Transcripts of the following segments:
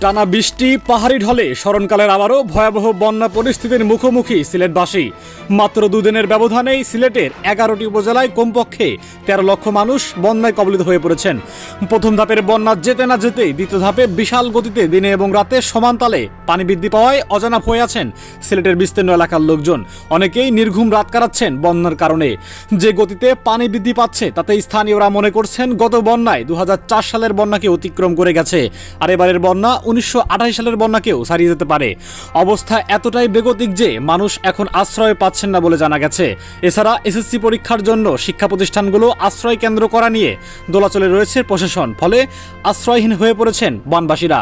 টানা বৃষ্টি, পাহাড়ি ঢলে স্মরণকালের আবারও ভয়াবহ বন্যা পরিস্থিতির মুখোমুখি সিলেটবাসী। মাত্র দুদিনের ব্যবধানেই সিলেটের 11টি উপজেলায় কমপক্ষে 13 লক্ষ মানুষ বন্যায় কবলিত হয়ে পড়েছেন। প্রথম ধাপের বন্যা যেতে না যেতেই দ্বিতীয় ধাপে বিশাল গতিতে দিনে এবং রাতে সমান তালে পানি বৃদ্ধি পাওয়ায় অজানা হয়ে আছেন সিলেটের বিস্তীর্ণ এলাকার লোকজন। অনেকেই নির্ঘুম রাত কাটাচ্ছেন বন্যার কারণে। যে গতিতে পানি বৃদ্ধি পাচ্ছে তাতে স্থানীয়রা মনে করছেন গত বন্যায় 2004 সালের বন্যাকে অতিক্রম করে গেছে, আর এবারের বন্যা 1928 সালের বন্যাকেও ছাড়িয়ে যেতে পারে। অবস্থা এতটাই বেগতিক যে মানুষ এখন আশ্রয় পাচ্ছেন না বলে জানা গেছে। এছাড়া এসএসসি পরীক্ষার জন্য শিক্ষা প্রতিষ্ঠানগুলো আশ্রয় কেন্দ্র করা নিয়ে দোলাচলে রয়েছে প্রশাসন, ফলে আশ্রয়হীন হয়ে পড়েছেন বনবাসীরা।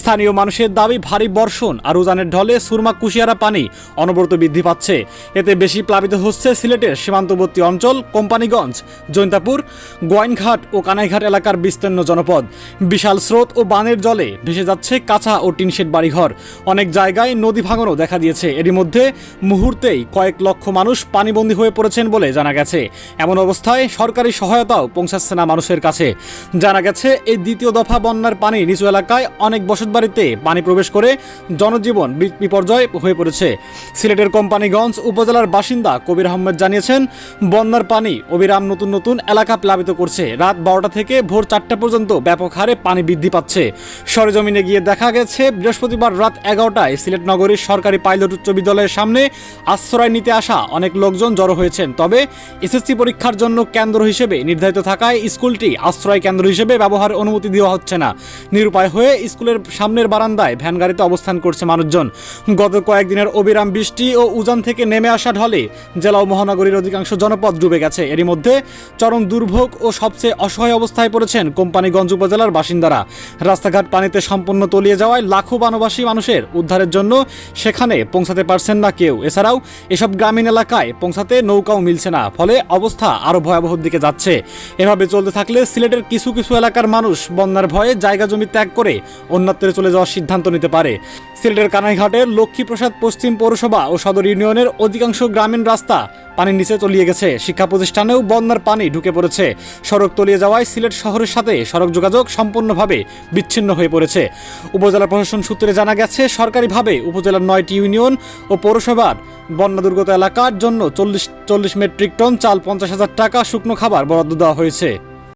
স্থানীয় মানুষের দাবি, ভারী বর্ষণ আর উজানের ঢলে সুরমা কুশিয়ারা পানি অনবরত বৃদ্ধি পাচ্ছে। এতে বেশি প্লাবিত হচ্ছে সিলেটের সীমান্তবর্তী অঞ্চল কোম্পানিগঞ্জ, জৈন্তাপুর, গোয়াইনঘাট ও কানাইঘাট এলাকার বিস্তীর্ণ জনপদ। বিশাল স্রোত ও বানের জলে ভেসে যাচ্ছে কাঁচা ও টিনশেড বাড়িঘর। অনেক জায়গায় নদী ভাঙনও দেখা দিয়েছে। এরই মধ্যে মুহূর্তেই কয়েক লক্ষ মানুষ পানিবন্দী হয়ে পড়েছেন বলে জানা গেছে। এমন অবস্থায় সরকারি সহায়তাও পৌঁছাচ্ছে না মানুষের কাছে। জানা গেছে এই দ্বিতীয় দফা বন্যার পানি নিচু এলাকায় অনেক বসতবাড়িতে পানি প্রবেশ করে জনজীবন বিপর্যয় হয়ে পড়েছে। সিলেটের কোম্পানিগঞ্জ উপজেলার বাসিন্দা কবির আহমেদ জানিয়েছেন, বন্যার পানি অবিরাম নতুন নতুন এলাকা প্লাবিত করছে। রাত 12টা থেকে ভোর 4টা পর্যন্ত ব্যাপক হারে পানি বৃদ্ধি পাচ্ছে। সরেজমিনে গিয়ে দেখা গেছে বৃহস্পতিবার রাত 11টায় সিলেট নগরীর সরকারি পাইলট উচ্চ বিদ্যালয়ের সামনে আশ্রয় নিতে আসা অনেক লোকজন জড়ো হয়েছেন। তবে এসএসসি পরীক্ষার জন্য কেন্দ্র হিসেবে নির্ধারিত থাকায় স্কুলটি আশ্রয় কেন্দ্র হিসেবে ব্যবহারের অনুমতি দেওয়া হচ্ছে না। নিরুপায় হয়ে স্কুলের সামনের বারান্দায় ভ্যান গাড়িতে অবস্থান করছে মানুষজন। গত কয়েকদিনের অবিরাম বৃষ্টি ও উজান থেকে নেমে আসা ঢলে জেলা ও মহানগরীর অধিকাংশ জনপদ ডুবে গেছে। এরই মধ্যে চরম দুর্ভোগ ও সবচেয়ে অসহায় অবস্থায় পড়েছেন কোম্পানিগঞ্জ উপজেলার বাসিন্দারা। রাস্তাঘাট পানিতে সম্পূর্ণ তলিয়ে যাওয়ায় লাখো বনবাসী মানুষের উদ্ধারের জন্য সেখানে পৌঁছাতে পারছেন না কেউ। এছাড়াও এসব গ্রামীণ এলাকায় পৌঁছাতে নৌকাও মিলছে না, ফলে অবস্থা আরও ভয়াবহর দিকে যাচ্ছে। এভাবে চলতে থাকলে সিলেটের কিছু কিছু এলাকার মানুষ বন্যার ভয়ে জায়গা জমি ত্যাগ করে অন্যত্রে চলে যাওয়ার সিদ্ধান্ত নিতে পারে। সিলেটের কানাইঘাটের লক্ষ্মীপ্রসাদ পশ্চিম পৌরসভা ও সদর ইউনিয়নের অধিকাংশ গ্রামীণ রাস্তা পানির নিচে তলিয়ে গেছে। শিক্ষা প্রতিষ্ঠানেও বন্যার পানি ঢুকে পড়েছে। সড়ক তলিয়ে যাওয়ায় সিলেট শহরের সাথে সড়ক যোগাযোগ সম্পূর্ণভাবে বিচ্ছিন্ন হয়ে পড়েছে। উপজেলা প্রশাসন সূত্রে জানা গেছে, সরকারিভাবে উপজেলার 9টি ইউনিয়ন ও পৌরসভার বন্যা দুর্গত এলাকার জন্য 40 মেট্রিক টন চাল, 50,000 টাকা শুকনো খাবার বরাদ্দ দেওয়া হয়েছে।